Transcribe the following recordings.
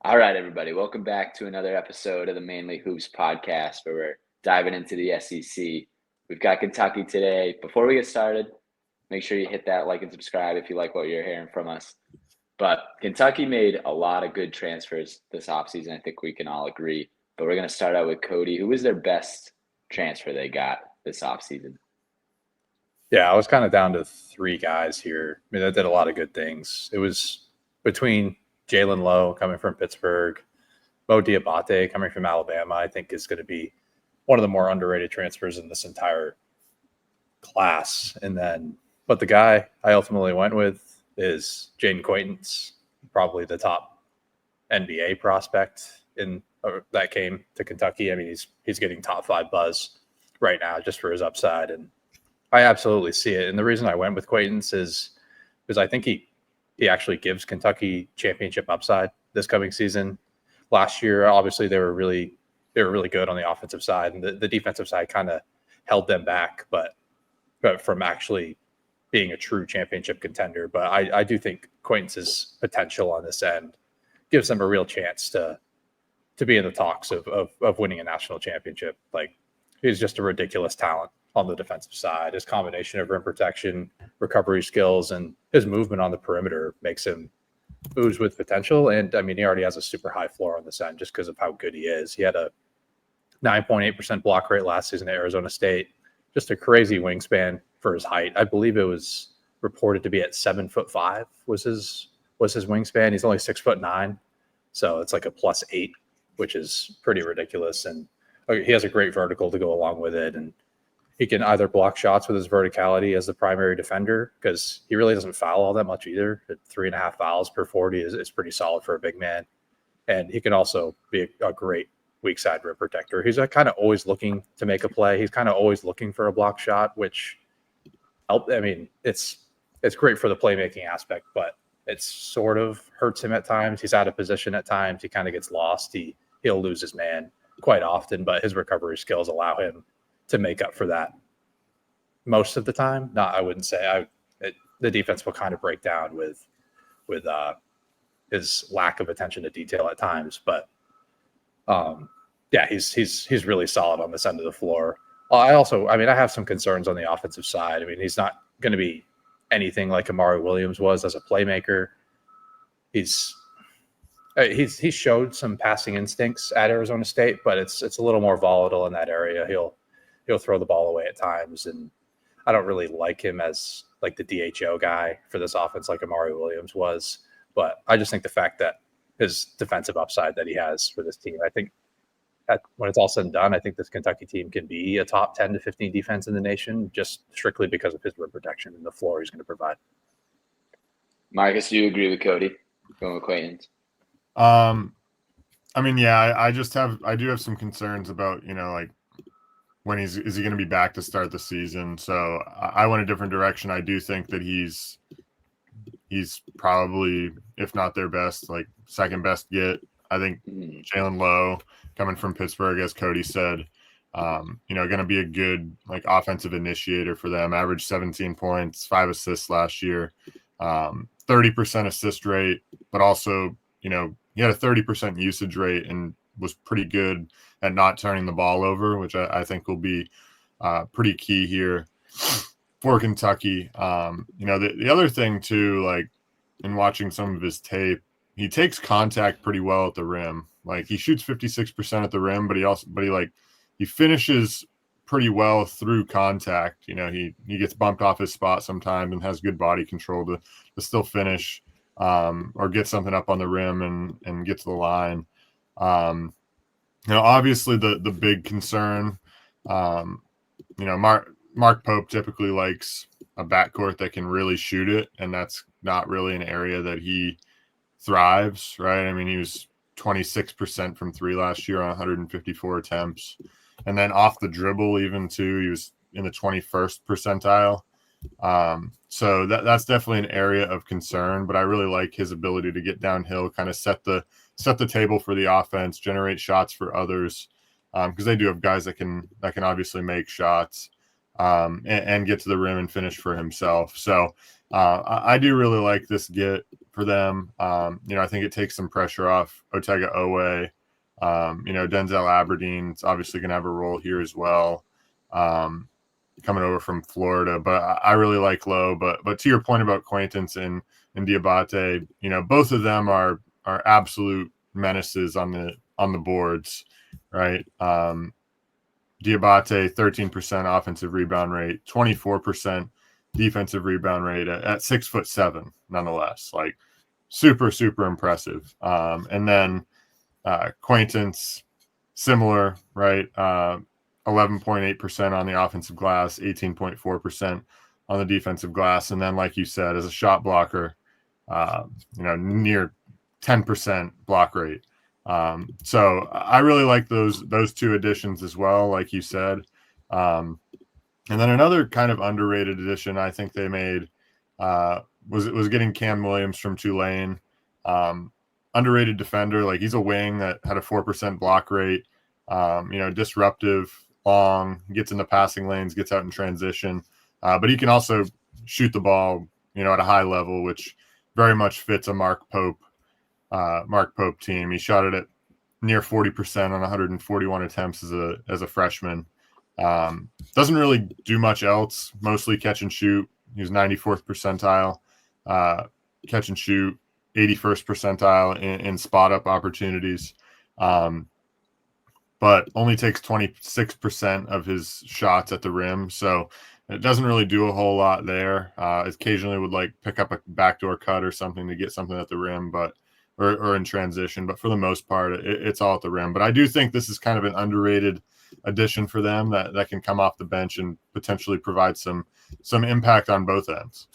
All right, everybody, welcome back to another episode of the Mainly Hoops podcast where we're diving into the SEC. We've got Kentucky today. Before we get started, make sure you hit that like and subscribe if you like what you're hearing from us. But Kentucky made a lot of good transfers this offseason. I think we can all agree. But we're going to start out with Cody. Who was their best transfer they got this offseason? Yeah, I was kind of down to three guys here. I mean, they did a lot of good things. It was between Jaylen Lowe coming from Pittsburgh, Mouhamed Dioubate coming from Alabama. I think is going to be one of the more underrated transfers in this entire class. But the guy I ultimately went with is Jayden Quaintance, probably the top NBA prospect that came to Kentucky. I mean, he's getting top 5 buzz right now just for his upside, and I absolutely see it. And the reason I went with Quaintance is because I think he actually gives Kentucky championship upside this coming season. Last year, obviously, they were really good on the offensive side, and the defensive side kind of held them back, but from actually being a true championship contender. But I do think Quaintance's potential on this end gives them a real chance to be in the talks of winning a national championship. Like, he's just a ridiculous talent on the defensive side. His combination of rim protection, recovery skills, and his movement on the perimeter makes him ooze with potential. And I mean, he already has a super high floor on this end just because of how good he is. He had a 9.8% block rate last season at Arizona State. Just a crazy wingspan for his height. I believe it was reported to be at 7'5" was his wingspan. He's only 6'9", so it's like a +8, which is pretty ridiculous. And he has a great vertical to go along with it, and he can either block shots with his verticality as the primary defender, because he really doesn't foul all that much either. At 3.5 fouls per 40 is pretty solid for a big man. And he can also be a great weak side rim protector. He's kind of always looking to make a play. He's kind of always looking for a block shot, which help. I mean, it's great for the playmaking aspect, but it sort of hurts him at times. He's out of position at times. He kind of gets lost. He'll lose his man quite often, but his recovery skills allow him to make up for that most of the time. I wouldn't say the defense will kind of break down with his lack of attention to detail at times, but yeah, he's really solid on this end of the floor. I have some concerns on the offensive side. I mean, he's not going to be anything like Amari Williams was as a playmaker. He's showed some passing instincts at Arizona State, but it's a little more volatile in that area. He'll throw the ball away at times, and I don't really like him as like the DHO guy for this offense like Amari Williams was. But I just think the fact that his defensive upside that he has for this team, I think that when it's all said and done, I think this Kentucky team can be a top 10 to 15 defense in the nation, just strictly because of his rim protection and the floor he's going to provide. Marcus, do you agree with Cody going with Quaintance? I mean, yeah, I do have some concerns about, like, when is he going to be back to start the season? So I went a different direction. I do think that he's probably, if not their best, like second best get. I think Jaland Lowe coming from Pittsburgh, as Cody said, going to be a good like offensive initiator for them. Averaged 17 points, 5 assists last year, 30% assist rate, but also, he had a 30% usage rate and was pretty good at not turning the ball over, which I think will be pretty key here for Kentucky. The other thing too, like in watching some of his tape, he takes contact pretty well at the rim. Like he shoots 56% at the rim, but he finishes pretty well through contact. He gets bumped off his spot sometimes and has good body control to still finish or get something up on the rim and get to the line. Obviously the big concern, Mark Pope typically likes a backcourt that can really shoot it, and that's not really an area that he thrives, right? I mean, he was 26% from 3 last year on 154 attempts. And then off the dribble, even too, he was in the 21st percentile. So that's definitely an area of concern, but I really like his ability to get downhill, kind of set the table for the offense, generate shots for others, because they do have guys that can obviously make shots and get to the rim and finish for himself. So I do really like this get for them. I think it takes some pressure off Otega Owe. Denzel Aberdeen's obviously going to have a role here as well, coming over from Florida. But I really like Lowe. But to your point about Quaintance and Dioubate, both of them are absolute menaces on the boards, right? Dioubate, 13% offensive rebound rate, 24% defensive rebound rate at 6'7", nonetheless. Like super, super impressive. And then Quaintance, similar, right? 11.8% on the offensive glass, 18.4% on the defensive glass. And then, like you said, as a shot blocker, near 10% block rate. So I really like those two additions as well, like you said. And then another kind of underrated addition I think they made was getting Cam Williams from Tulane. Underrated defender, like he's a wing that had a 4% block rate. Disruptive, long, gets in the passing lanes, gets out in transition. But he can also shoot the ball, at a high level, which very much fits a Mark Pope team. He shot it at near 40% on 141 attempts as a freshman. Doesn't really do much else, mostly catch and shoot. He was 94th percentile, catch and shoot, 81st percentile in spot up opportunities. But only takes 26% of his shots at the rim. So it doesn't really do a whole lot there. Occasionally would like pick up a backdoor cut or something to get something at the rim, or in transition. But for the most part, it's all at the rim. But I do think this is kind of an underrated addition for them that can come off the bench and potentially provide some impact on both ends.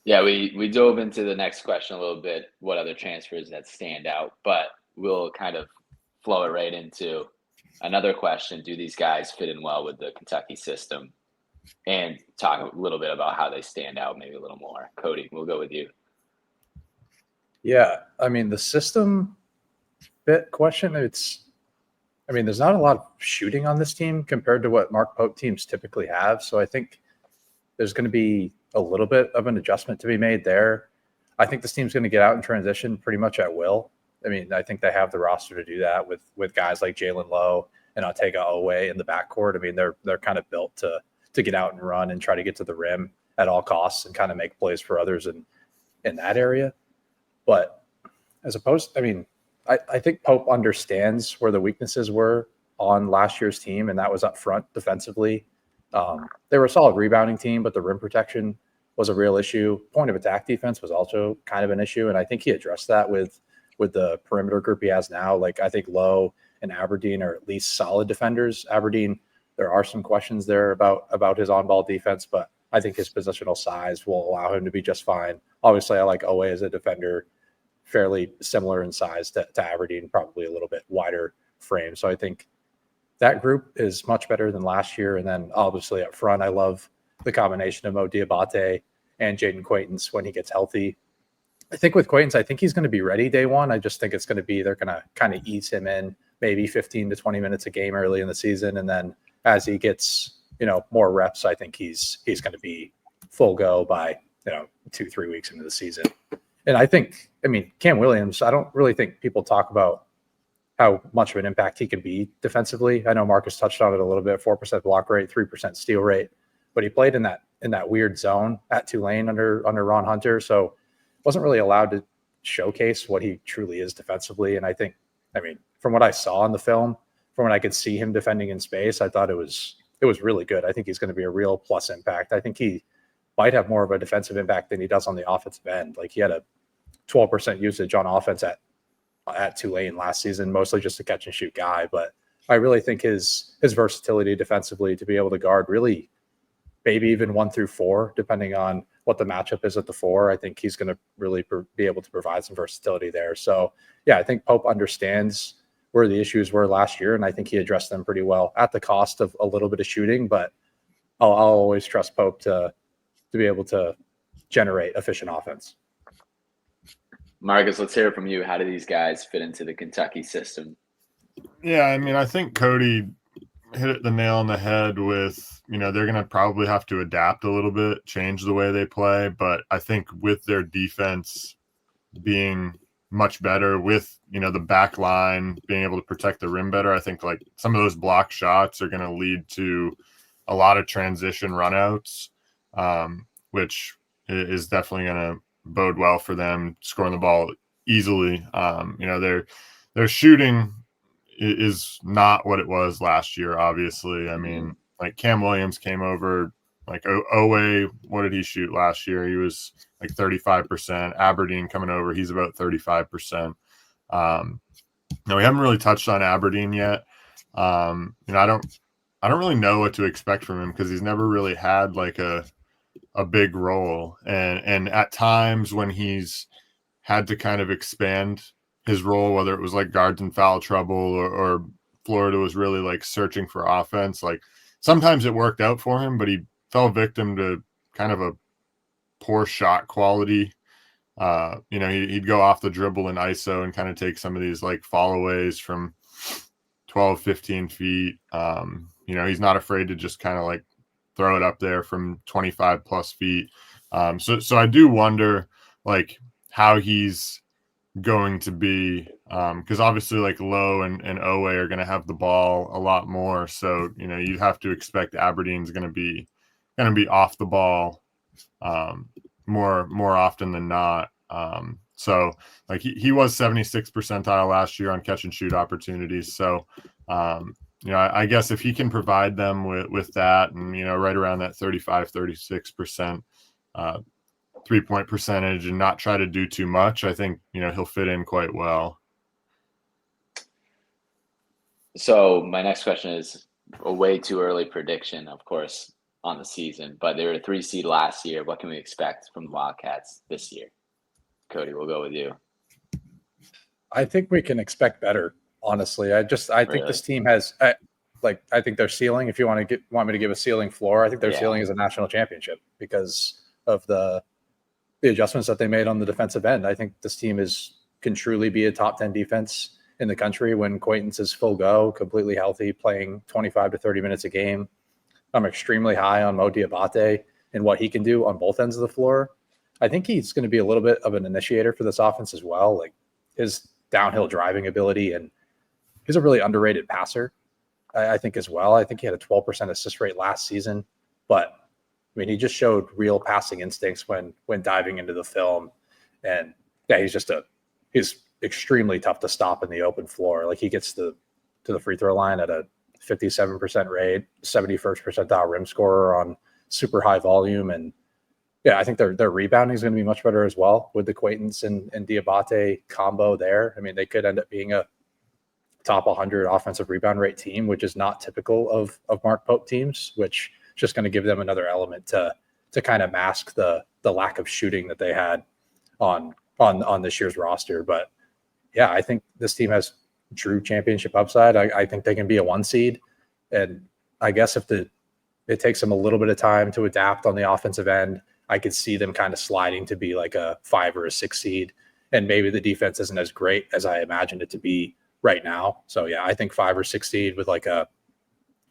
Yeah, we dove into the next question a little bit, what other transfers that stand out, but we'll kind of flow it right into another question. Do these guys fit in well with the Kentucky system? And talk a little bit about how they stand out, maybe a little more. Cody, we'll go with you. Yeah, I mean, the system fit question, there's not a lot of shooting on this team compared to what Mark Pope teams typically have. So I think there's going to be a little bit of an adjustment to be made there. I think this team's going to get out in transition pretty much at will. I mean, I think they have the roster to do that with guys like Jaylen Low and Otega Owe in the backcourt. I mean, they're kind of built to get out and run and try to get to the rim at all costs and kind of make plays for others in that area. But as opposed, I think Pope understands where the weaknesses were on last year's team, and that was up front defensively. They were a solid rebounding team, but the rim protection was a real issue. Point of attack defense was also kind of an issue, and I think he addressed that with the perimeter group he has now. Like, I think Lowe and Aberdeen are at least solid defenders. Aberdeen, there are some questions there about his on-ball defense, but I think his positional size will allow him to be just fine. Obviously, I like Owe as a defender, fairly similar in size to Aberdeen, probably a little bit wider frame. So I think that group is much better than last year. And then obviously up front, I love the combination of Mouhamed Dioubate and Jayden Quaintance when he gets healthy. I think with Quaintance, I think he's going to be ready day one. I just think it's going to be, they're going to kind of ease him in maybe 15 to 20 minutes a game early in the season. And then as he gets, more reps, I think he's going to be full go by, 2-3 weeks into the season. And I think, Cam Williams, I don't really think people talk about how much of an impact he can be defensively. I know Marcus touched on it a little bit, 4% block rate, 3% steal rate, but he played in that weird zone at Tulane under Ron Hunter. So wasn't really allowed to showcase what he truly is defensively. And I think, from what I saw in the film, from what I could see him defending in space, I thought it was really good. I think he's going to be a real plus impact. I think he might have more of a defensive impact than he does on the offensive end. Like, he had a 12% usage on offense at Tulane last season, mostly just a catch and shoot guy. But I really think his versatility defensively to be able to guard really maybe even 1 through 4, depending on what the matchup is at the 4. I think he's going to really be able to provide some versatility there. So yeah, I think Pope understands where the issues were last year, and I think he addressed them pretty well at the cost of a little bit of shooting. But I'll always trust Pope to be able to generate efficient offense. Marcus, let's hear it from you. How do these guys fit into the Kentucky system? Yeah, I think Cody hit the nail on the head with, they're going to probably have to adapt a little bit, change the way they play. But I think with their defense being much better, with, the back line being able to protect the rim better, I think like some of those block shots are going to lead to a lot of transition runouts, which is definitely going to bode well for them scoring the ball easily. Their shooting is not what it was last year, obviously. I mean, like Cam Williams came over, like Owe, what did he shoot last year? He was like 35%. Aberdeen coming over, he's about 35%. No, we haven't really touched on Aberdeen yet. I don't really know what to expect from him because he's never really had like a big role. And at times when he's had to kind of expand his role, whether it was like guards in foul trouble or Florida was really like searching for offense, like sometimes it worked out for him, but he fell victim to kind of a poor shot quality. He'd go off the dribble in ISO and kind of take some of these like followays from 12, 15 feet. He's not afraid to just kind of like throw it up there from 25 plus feet. So I do wonder like how he's going to be, because obviously like Lowe and Owe are going to have the ball a lot more. So, you'd have to expect Aberdeen's going to be off the ball more often than not. So like he was 76th percentile last year on catch and shoot opportunities. So, I guess if he can provide them with that and, right around that 35-36% 3-point percentage and not try to do too much, I think, he'll fit in quite well. So my next question is a way too early prediction, of course, on the season, but they were a 3 seed last year. What can we expect from the Wildcats this year? Cody, we'll go with you. I think we can expect better, honestly. I think this team has I think their ceiling, if you want me to give a ceiling floor, I think their ceiling is a national championship because of the adjustments that they made on the defensive end. I think this team can truly be a top 10 defense in the country when Quaintance is full go, completely healthy, playing 25 to 30 minutes a game. I'm extremely high on Mouhamed Dioubate and what he can do on both ends of the floor. I think he's going to be a little bit of an initiator for this offense as well. Like his downhill driving ability, and he's a really underrated passer, I think as well. I think he had a 12% assist rate last season, but I mean, he just showed real passing instincts when diving into the film. And yeah, he's extremely tough to stop in the open floor. Like he gets to the free throw line at a 57% rate, 71st percentile rim scorer on super high volume. And yeah, I think their rebounding is going to be much better as well with the Quaintance and Dioubate combo there. I mean, they could end up being a top 100 offensive rebound rate team, which is not typical of Mark Pope teams, which is just going to give them another element to kind of mask the lack of shooting that they had on this year's roster. But yeah, I think this team has true championship upside. I think they can be a 1 seed. And I guess if it takes them a little bit of time to adapt on the offensive end, I could see them kind of sliding to be like a 5 or a 6 seed. And maybe the defense isn't as great as I imagined it to be right now. So yeah, I think 5 or 6 seed with like a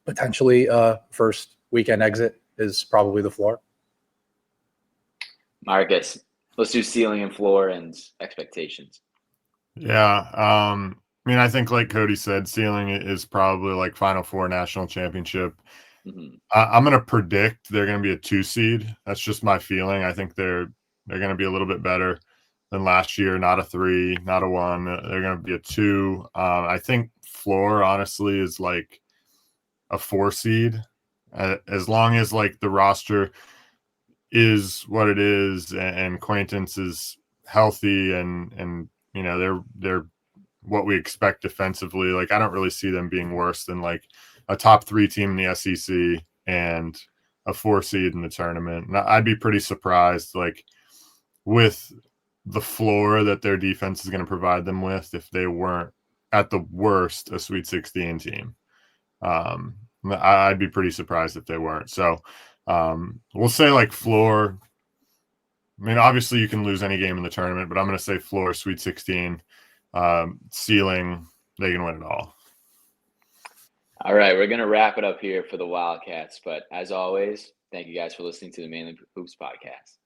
potentially first weekend exit is probably the floor. Marcus, let's do ceiling and floor and expectations. Yeah. I think like Cody said, ceiling is probably like Final Four national championship. Mm-hmm. I'm going to predict they're going to be a 2 seed. That's just my feeling. I think they're going to be a little bit better than last year. Not a 3, not a 1. They're going to be a 2. I think floor honestly is like a 4 seed, as long as like the roster is what it is and Quaintance is healthy and they're what we expect defensively. Like I don't really see them being worse than like a top 3 team in the SEC and a 4 seed in the tournament. And I'd be pretty surprised like with the floor that their defense is going to provide them with if they weren't at the worst a Sweet 16 team. I'd be pretty surprised if they weren't. So we'll say like floor. I mean, obviously you can lose any game in the tournament, but I'm going to say floor, Sweet 16, ceiling, they can win it all. All right, we're going to wrap it up here for the Wildcats. But as always, thank you guys for listening to the Mainly Hoops podcast.